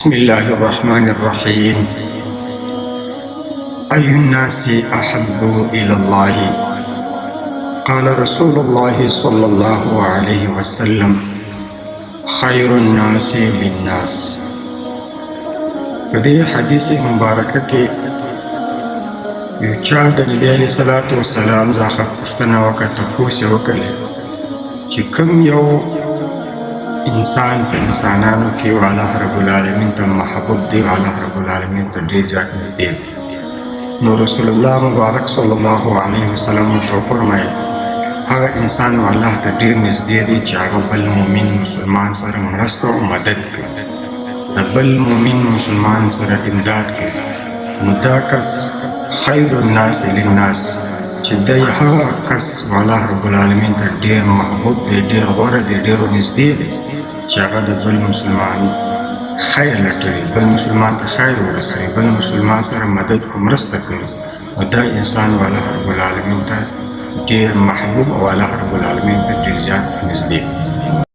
بسم الله الرحمن الرحيم. أي الناس أحب إلى الله؟ قال رسول الله صلى الله عليه وسلم: خير الناس للناس. په دې حدیث مبارکه کې یو چا د نبی علیه الصلاة والسلام څخه پوښتنه وکړه، تفوس یې وکړی چې کوم یو انسان په انسانانو کې الله رب العالمین ته محبوب دی، الله رب العالمین ته ډېر زیات نږدې دی. نو رسول الله مبارک صلی الله علیه وسلم ورته وفرمایل هغه انسان الله ته ډېر نږدې دی چې هغه بل مؤمن مسلمان سره مرسته او مدد کوي، د بل مؤمن مسلمان سره امداد کوي. نو دا کس خیر الناس للناس، چې دی هغه کس الله رب العالمین ته ډېر محبوب دی، ډېر غوره دی، ډېر نږدې دی چې هغه د بل مسلمان خیر لټوي، بل مسلمان ته خیر ورسوي، بل مسلمان سره مدد او مرسته کوي. نو دا انسان الله رب العالمین ته ډېر محبوب او الله رب العالمین ته ډېر زیات نږدې دی.